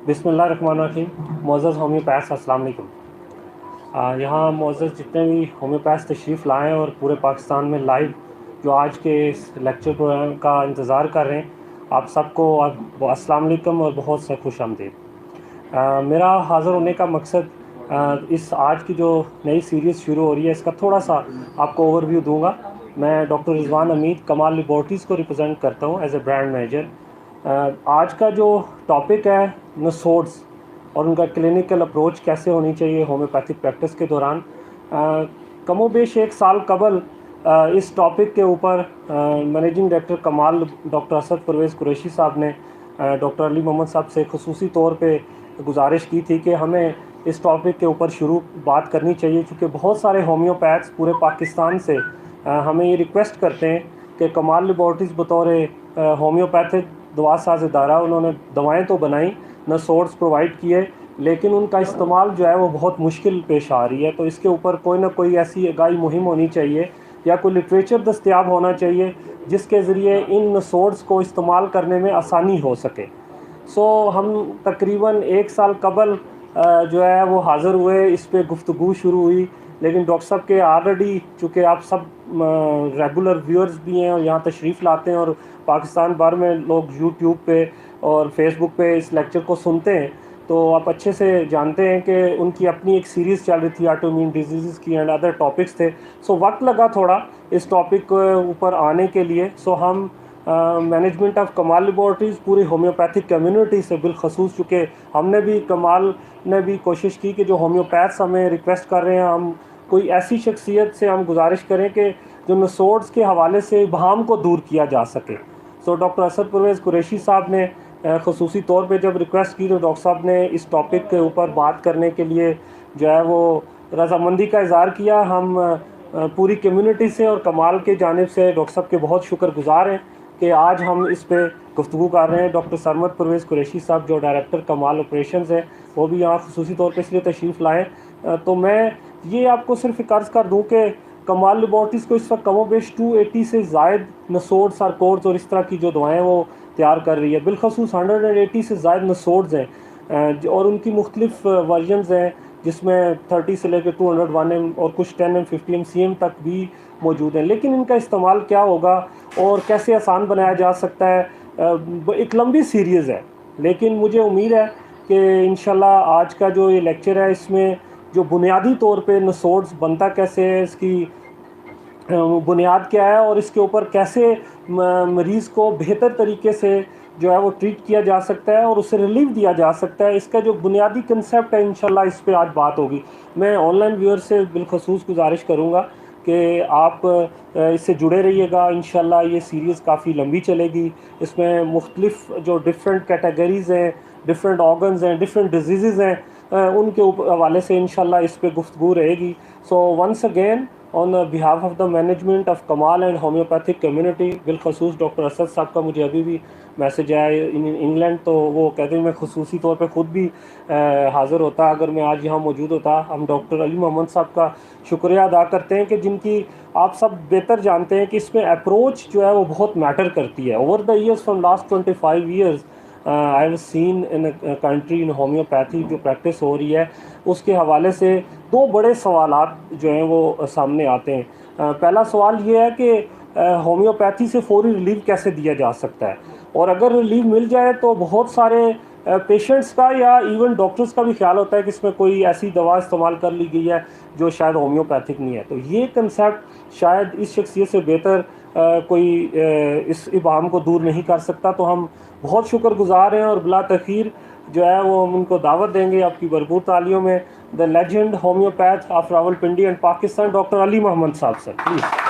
बिस्मिल्लाहिर्रहमानिर्रहीम। मुअज़्ज़ज़ होम्योपैथ्स अस्सलाम वालेकुम। यहाँ मुअज़्ज़ज़ जितने भी होम्योपैथ्स तशरीफ़ लाएँ और पूरे पाकिस्तान में लाइव जो आज के इस लेक्चर प्रोग्राम का इंतज़ार कर रहे हैं, आप सबको अस्सलाम वालेकुम और बहुत से खुश आमदीद। मेरा हाज़िर होने का मकसद इस आज की जो नई सीरीज़ शुरू हो रही है इसका थोड़ा सा आपको ओवरव्यू दूंगा। मैं डॉक्टर रिज़वान हमीद कमाल लेबॉरेटरीज़ को रिप्रेजेंट करता हूँ एज ए ब्रांड मैनेजर। आज का जो टॉपिक है नसोड्स और उनका क्लिनिकल अप्रोच कैसे होनी चाहिए होम्योपैथिक प्रैक्टिस के दौरान। कमोबेश एक साल कबल इस टॉपिक के ऊपर मैनेजिंग डायरेक्टर कमाल डॉक्टर असद परवेज़ कुरैशी साहब ने डॉक्टर अली मोहम्मद साहब से खुसूसी तौर पे गुजारिश की थी कि हमें इस टॉपिक के ऊपर शुरू बात करनी चाहिए, क्योंकि बहुत सारे होम्योपैथ्स पूरे पाकिस्तान से हमें ये रिक्वेस्ट करते हैं कि कमाल लेबॉरेटरीज़ बतौर होम्योपैथिक दवा साज इदारा उन्होंने दवाएं तो बनाई, नसोड्स प्रोवाइड किए, लेकिन उनका इस्तेमाल जो है वो बहुत मुश्किल पेश आ रही है। तो इसके ऊपर कोई ना कोई ऐसी आगाही मुहिम होनी चाहिए या कोई लिटरेचर दस्तयाब होना चाहिए जिसके ज़रिए इन नसोड्स को इस्तेमाल करने में आसानी हो सके। हम तकरीबन एक साल कबल जो है वो हाज़िर हुए, इस पे गुफ्तगू शुरू हुई, लेकिन डॉक्टर साहब के ऑलरेडी चूँकि आप सब रेगुलर व्यूअर्स भी हैं और यहाँ तशरीफ़ लाते हैं और पाकिस्तान भर में लोग यूट्यूब पे और फेसबुक पे इस लेक्चर को सुनते हैं, तो आप अच्छे से जानते हैं कि उनकी अपनी एक सीरीज़ चल रही थी ऑटोइम्यून डिजीज़ की एंड अदर टॉपिक्स थे। वक्त लगा थोड़ा इस टॉपिक के ऊपर आने के लिए। हम मैनेजमेंट ऑफ कमाल लेबॉरेटरीज़ पूरी होम्योपैथिक कम्युनिटी से बिलखसूस, चूँकि हमने भी कमाल ने भी कोशिश की कि जो होम्योपैथ्स हमें रिक्वेस्ट कर रहे हैं, हम कोई ऐसी शख्सियत से हम गुजारिश करें कि जो नसोड्स के हवाले से इबहाम को दूर किया जा सके। डॉक्टर असद परवेज़ कुरैशी साहब ने खुसूसी तौर पे जब रिक्वेस्ट की तो डॉक्टर साहब ने इस टॉपिक के ऊपर बात करने के लिए जो है वो रज़ामंदी का इज़हार किया। हम पूरी कम्युनिटी से और कमाल के जानिब से डॉक्टर साहब के बहुत शुक्रगुज़ार हैं कि आज हम इस पे गुफ्तगू कर रहे हैं। डॉक्टर सरमद परवेज़ कुरैशी साहब जो डायरेक्टर कमाल ऑपरेशंस हैं, वो भी यहाँ खुसूसी तौर पे इसलिए तशरीफ़ लाएँ। तो मैं ये आपको सिर्फ एक अर्ज़ कर दूँ कि कमाल लेबॉरेटरीज़ को इस वक्त कमोबेश 280 से ज़ायद नसोड्स और कोड्स और इस तरह की जो दवाएँ वो तैयार कर रही है। बिलखसूस 180 से ज़ायद नसोड्स हैं और उनकी मुख्तलिफ वर्जन्स हैं, जिसमें 30 से लेकर 201M और कुछ 10M 50M CM तक भी मौजूद हैं। लेकिन इनका इस्तेमाल क्या होगा और कैसे आसान बनाया जा सकता है, एक लंबी सीरीज़ है, लेकिन मुझे उम्मीद है कि इंशाल्लाह आज का जो ये लेक्चर है इसमें जो बुनियादी तौर पे नसोड्स बनता कैसे है, इसकी बुनियाद क्या है और इसके ऊपर कैसे मरीज़ को बेहतर तरीके से जो है वो ट्रीट किया जा सकता है और उसे रिलीफ दिया जा सकता है, इसका जो बुनियादी कंसेप्ट है इंशाल्लाह इस पे आज बात होगी। मैं ऑनलाइन व्यूअर से बिलखसूस गुजारिश करूँगा कि आप इससे जुड़े रहिएगा। इंशाल्लाह ये सीरीज़ काफ़ी लंबी चलेगी। इसमें मुख्तलिफ जो डिफरेंट कैटेगरीज़ हैं, डिफरेंट ऑर्गन्स हैं, डिफरेंट डिजीज़ हैं, उनके हवाले से इंशाल्लाह इस पे गुफ्तगू रहेगी। Once again on behalf of the management of Kamal and homoeopathic community, बिलखसूस डॉक्टर असद साहब का मुझे अभी भी मैसेज आया इन इंग्लैंड, तो वो कहते हैं मैं खुसूसी तौर पे ख़ुद भी हाज़िर होता अगर मैं आज यहाँ मौजूद होता। हम डॉक्टर अली मोहम्मद साहब का शुक्रिया अदा करते हैं कि जिनकी आप सब बेहतर जानते हैं कि इसमें अप्रोच जो है वो बहुत मैटर करती है। Over the years from last 25 years I have seen in country in homeopathy जो प्रैक्टिस हो रही है, उसके हवाले से दो बड़े सवालात जो हैं वो सामने आते हैं। पहला सवाल ये है कि होम्योपैथी से फौरी रिलीफ कैसे दिया जा सकता है, और अगर रिलीफ मिल जाए तो बहुत सारे पेशेंट्स का या इवन डॉक्टर्स का भी ख्याल होता है कि इसमें कोई ऐसी दवा इस्तेमाल कर ली गई है जो शायद होम्योपैथिक नहीं है। तो ये कंसेप्ट शायद इस शख्सियत से बेहतर कोई इस इबाम को दूर नहीं कर सकता। तो हम बहुत शुक्रगुज़ार हैं और बिला तख़ीर जो है वो हम उनको दावत देंगे आपकी भरपूर तालियों में, the legend homeopath of Rawalpindi and Pakistan, doctor Ali Mohammad साहब सर, प्लीज़।